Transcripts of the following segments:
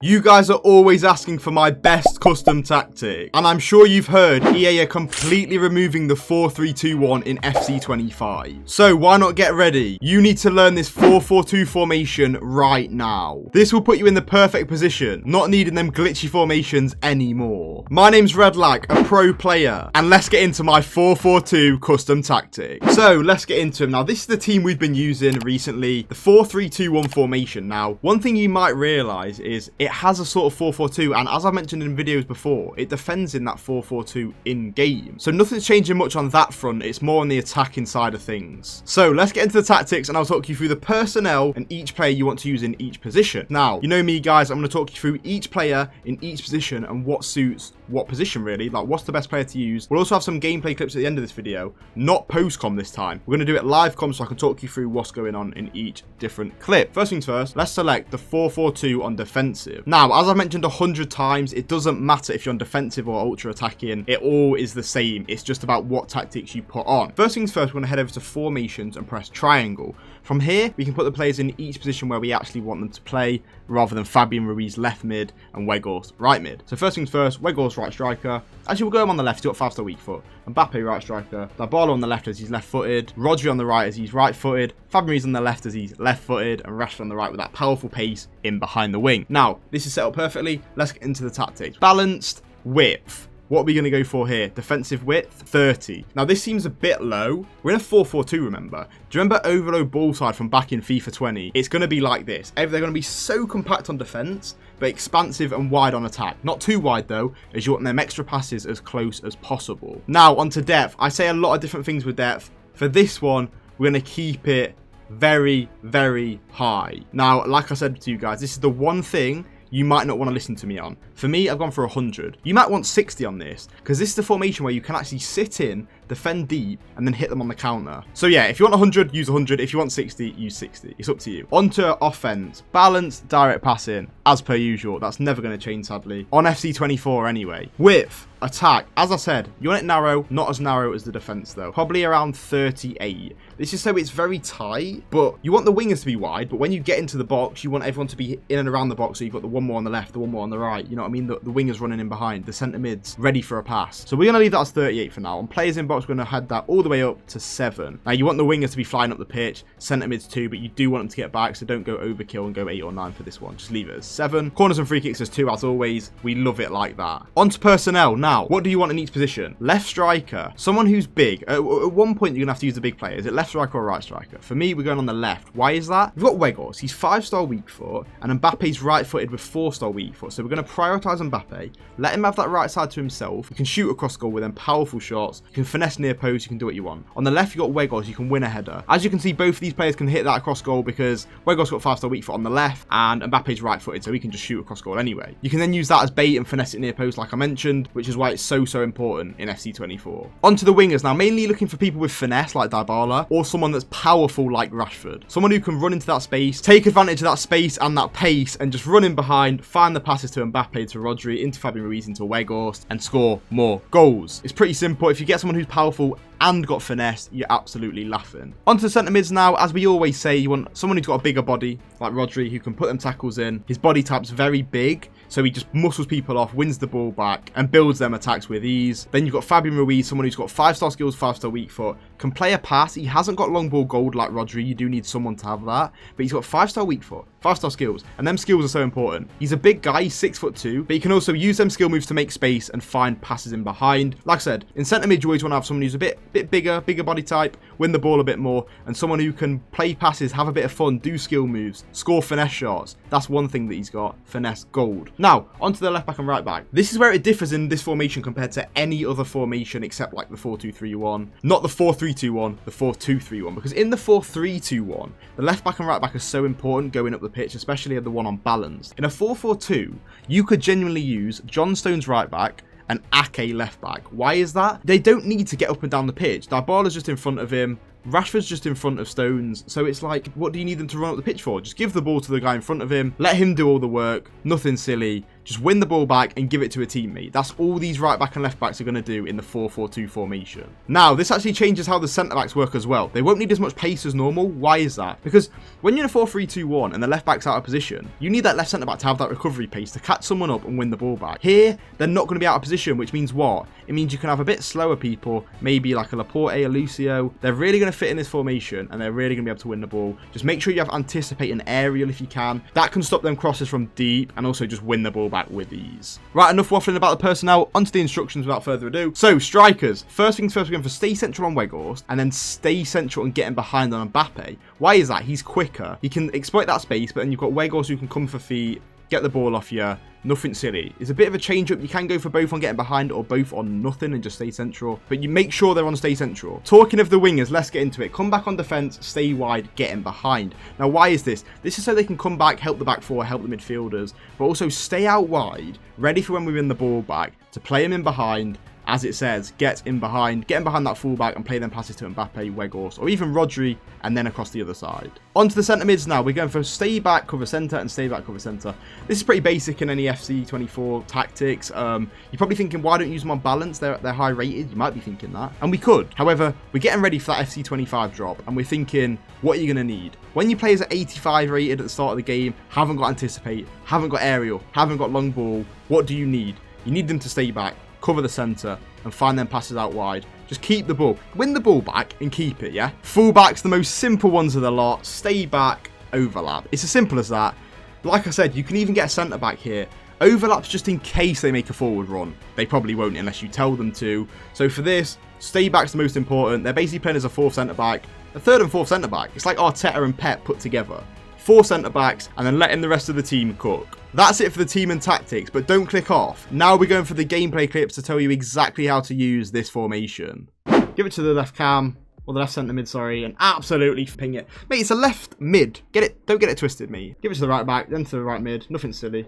You guys are always asking for my best custom tactic, and I'm sure you've heard EA are completely removing the 4-3-2-1 in FC25. So why not get ready? You need to learn this 4-4-2 formation right now. This will put you in the perfect position, not needing them glitchy formations anymore. My name's RedLac, a pro player, and let's get into my 4-4-2 custom tactic. So let's get into them. Now this is the team we've been using recently, the 4-3-2-1 formation. Now one thing you might realize is it has a sort of 4-4-2, and as I mentioned in videos before, it defends in that 4-4-2 in game. So nothing's changing much on that front, it's more on the attacking side of things. So let's get into the tactics and I'll talk you through the personnel and each player you want to use in each position. Now, you know me guys, I'm going to talk you through each player in each position and what suits what position really, like what's the best player to use. We'll also have some gameplay clips at the end of this video, not post-com this time. We're going to do it live-com so I can talk you through what's going on in each different clip. First things first, let's select the 4-4-2 on defensive. Now, as I've mentioned 100 times, it doesn't matter if you're on defensive or ultra attacking, it all is the same. It's just about what tactics you put on. First things first, we're going to head over to formations and press triangle. From here, we can put the players in each position where we actually want them to play, rather than Fabian Ruiz left mid and Weghorst right mid. So first things first, Weghorst right striker. Actually, we'll go him on the left, he's got 5-star weak foot. Mbappe right striker. Dybala on the left as he's left-footed. Rodri on the right as he's right-footed. Fabian Ruiz on the left as he's left-footed. And Rashford on the right with that powerful pace in behind the wing. Now, this is set up perfectly. Let's get into the tactics. Balanced width. What are we going to go for here? Defensive width, 30. Now, this seems a bit low. We're in a 4-4-2, remember? Do you remember overload ball side from back in FIFA 20? It's going to be like this. They're going to be so compact on defense, but expansive and wide on attack. Not too wide, though, as you want them extra passes as close as possible. Now, onto depth. I say a lot of different things with depth. For this one, we're going to keep it very, very high. Now, like I said to you guys, this is the one thing you might not want to listen to me on. For me, I've gone for 100. You might want 60 on this, because this is the formation where you can actually sit in, defend deep, and then hit them on the counter. So yeah, if you want 100, use 100. If you want 60, use 60. It's up to you. Onto offense. Balanced, direct passing, as per usual. That's never going to change, sadly. On FC24 anyway. Width. Attack. As I said, you want it narrow, not as narrow as the defense though. Probably around 38. This is so it's very tight, but you want the wingers to be wide, but when you get into the box, you want everyone to be in and around the box, so you've got the one more on the left, the one more on the right, you know what I mean? The wingers running in behind, the centre mids ready for a pass. So we're going to leave that as 38 for now. On players in box, we're going to head that all the way up to 7. Now, you want the wingers to be flying up the pitch, centre mids too, but you do want them to get back, so don't go overkill and go 8 or 9 for this one. Just leave it as 7. Corners and free kicks as 2, as always. We love it like that. On to personnel. Now, what do you want in each position? Left striker, someone who's big. At one point, you're going to have to use the big player. Is it left striker or right striker? For me, we're going on the left. Why is that? We've got Weghorst. He's 5-star weak foot, and Mbappe's right-footed with 4-star weak foot. So we're going to prioritise Mbappe, let him have that right side to himself. You can shoot across goal with them powerful shots. You can finesse near post. You can do what you want. On the left, you've got Weghorst. You can win a header. As you can see, both of these players can hit that across goal because Weghorst's got 5-star weak foot on the left, and Mbappe's right-footed, so he can just shoot across goal anyway. You can then use that as bait and finesse it near post, like I mentioned, which is why it's so important in FC24. Onto the wingers now, mainly looking for people with finesse like Dybala, or someone that's powerful like Rashford. Someone who can run into that space, take advantage of that space and that pace, and just run in behind, find the passes to Mbappe, to Rodri, into Fabian Ruiz, into Weghorst, and score more goals. It's pretty simple. If you get someone who's powerful and got finesse, you're absolutely laughing. Onto the centre mids now. As we always say, you want someone who's got a bigger body, like Rodri, who can put them tackles in. His body type's very big, so he just muscles people off, wins the ball back, and builds them attacks with ease. Then you've got Fabian Ruiz, someone who's got 5-star skills, 5-star weak foot, can play a pass. He hasn't got long ball gold like Rodri. You do need someone to have that, but he's got 5-star weak foot, 5-star skills, and them skills are so important. He's a big guy, he's 6'2", but he can also use them skill moves to make space and find passes in behind. Like I said, in centre mid, you always want to have someone who's a bit bigger body type, win the ball a bit more, and someone who can play passes, have a bit of fun, do skill moves, score finesse shots. That's one thing that he's got, finesse gold. Now, onto the left back and right back. This is where it differs in this formation compared to any other formation except like the 4-2-3-1. Not the 4-3-2-1, the 4-2-3-1, because in the 4-3-2-1, the left back and right back are so important going up the pitch, especially the one on balance. In a 4-4-2, you could genuinely use John Stones right back and Ake left back. Why is that? They don't need to get up and down the pitch. Dybala's just in front of him. Rashford's just in front of Stones, so it's like, what do you need them to run up the pitch for? Just give the ball to the guy in front of him, let him do all the work, nothing silly. Just win the ball back and give it to a teammate. That's all these right back and left backs are going to do in the 4-4-2 formation. Now, this actually changes how the centre backs work as well. They won't need as much pace as normal. Why is that? Because when you're in a 4-3-2-1 and the left back's out of position, you need that left centre back to have that recovery pace to catch someone up and win the ball back. Here, they're not going to be out of position, which means what? It means you can have a bit slower people, maybe like a Laporte, a Lucio. They're really going to fit in this formation and they're really going to be able to win the ball. Just make sure you have anticipate an aerial if you can. That can stop them crosses from deep and also just win the ball back with ease. Right, enough waffling about the personnel. Onto the instructions without further ado. So, strikers. First things first, we're going for stay central on Weghorst and then stay central and getting behind on Mbappe. Why is that? He's quicker. He can exploit that space, but then you've got Weghorst who can come for feet, get the ball off you. Nothing silly. It's a bit of a change up. You can go for both on getting behind or both on nothing and just stay central. But you make sure they're on stay central. Talking of the wingers, let's get into it. Come back on defense, stay wide, getting behind. Now, why is this? This is so they can come back, help the back four, help the midfielders, but also stay out wide, ready for when we win the ball back, to play him in behind. As it says, get in behind that fullback and play them passes to Mbappe, Weghorst, or even Rodri, and then across the other side. Onto the centre mids now. We're going for stay back, cover centre, and stay back, cover centre. This is pretty basic in any FC24 tactics. You're probably thinking, why don't you use them on balance? They're high rated. You might be thinking that. And we could. However, we're getting ready for that FC25 drop, and we're thinking, what are you going to need? When your players are 85 rated at the start of the game, haven't got anticipate, haven't got aerial, haven't got long ball, what do you need? You need them to stay back, cover the centre, and find them passes out wide. Just keep the ball. Win the ball back and keep it, yeah? Fullbacks, the most simple ones of the lot. Stay back, overlap. It's as simple as that. Like I said, you can even get a centre-back here. Overlaps just in case they make a forward run. They probably won't unless you tell them to. So for this, stay back's the most important. They're basically playing as a fourth centre-back. A third and fourth centre-back. It's like Arteta and Pep put together. 4 centre-backs, and then letting the rest of the team cook. That's it for the team and tactics, but don't click off. Now we're going for the gameplay clips to tell you exactly how to use this formation. Give it to the left cam, or the left centre mid, sorry, and absolutely ping it. Mate, it's a left mid. Get it? Don't get it twisted, mate. Give it to the right back, then to the right mid. Nothing silly.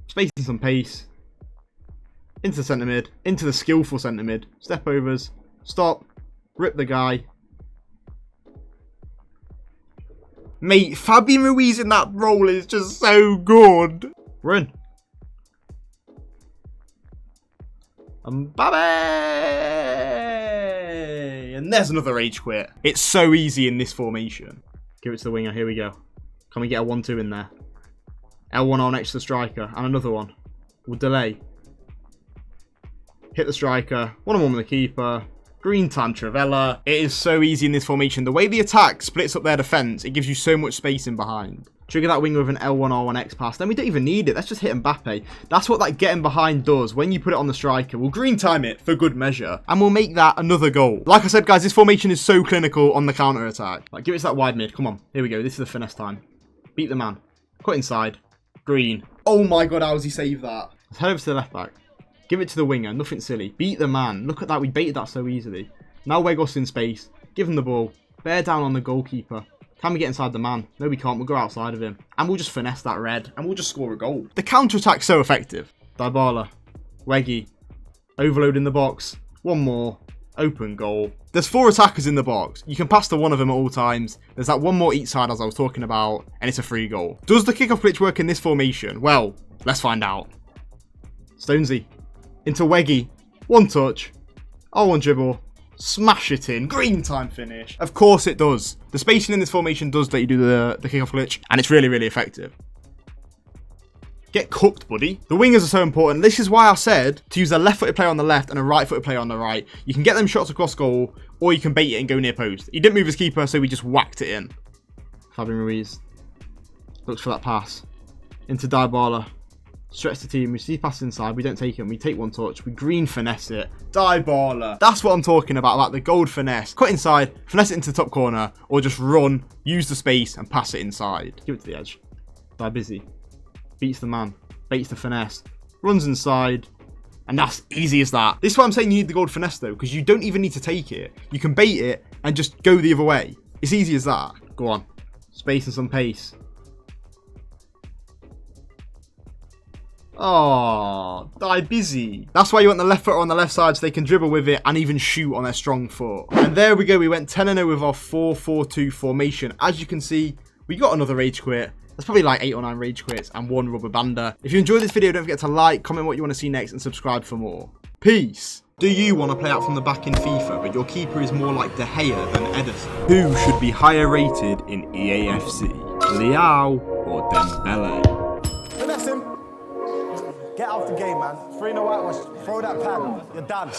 Space and some pace. Into the centre mid, into the skillful centre mid. Step overs, stop, rip the guy. Mate, Fabian Ruiz in that role is just so good. We're in. Mbappe! And there's another rage quit. It's so easy in this formation. Give it to the winger. Here we go. Can we get a 1-2 in there? L1R next to the striker. And another one. We'll delay. Hit the striker. 1-on-1 with the keeper. Green time, Travella. It is so easy in this formation. The way the attack splits up their defence, it gives you so much space in behind. Trigger that winger with an L1R1X pass. Then we don't even need it. Let's just hit Mbappe. That's what that getting behind does when you put it on the striker. We'll green time it for good measure. And we'll make that another goal. Like I said, guys, this formation is so clinical on the counter-attack. Like, give it to that wide mid. Come on. Here we go. This is the finesse time. Beat the man. Cut inside. Green. Oh my god, how does he save that? Let's head over to the left back. Give it to the winger. Nothing silly. Beat the man. Look at that. We baited that so easily. Now Weghorst in space. Give him the ball. Bear down on the goalkeeper. Can we get inside the man? No, we can't. We'll go outside of him. And we'll just finesse that red. And we'll just score a goal. The counter-attack's so effective. Dybala. Weggy. Overload in the box. One more. Open goal. There's 4 attackers in the box. You can pass to one of them at all times. There's that one more each side as I was talking about. And it's a free goal. Does the kickoff glitch work in this formation? Well, let's find out. Stonesy. Into Weggy. One touch. Oh, one dribble. Smash it in. Green time finish. Of course it does. The spacing in this formation does let you do the kickoff glitch. And it's really, really effective. Get cooked, buddy. The wingers are so important. This is why I said to use a left-footed player on the left and a right-footed player on the right. You can get them shots across goal, or you can bait it and go near post. He didn't move his keeper, so we just whacked it in. Fabian Ruiz. Looks for that pass. Into Dybala. Stretch the team. We see pass inside. We don't take him. We take one touch. We green finesse it. Dybala. That's what I'm talking about. Like the gold finesse. Cut inside. Finesse it into the top corner. Or just run. Use the space and pass it inside. Give it to the edge. Die busy. Beats the man. Baits the finesse. Runs inside. And that's easy as that. This is why I'm saying you need the gold finesse though. Because you don't even need to take it. You can bait it and just go the other way. It's easy as that. Go on. Space and some pace. Oh, die busy. That's why you want the left footer on the left side so they can dribble with it and even shoot on their strong foot. And there we go. We went 10-0 with our 4-4-2 formation. As you can see, we got another rage quit. There's probably like 8 or 9 rage quits and 1 rubber bander. If you enjoyed this video, don't forget to like, comment what you want to see next, and subscribe for more. Peace. Do you want to play out from the back in FIFA, but your keeper is more like De Gea than Ederson? Who should be higher rated in EAFC? Leao or Dembele? Finesse him. Get out the game, man. 3-0 whitewash. Throw that pad. You're done.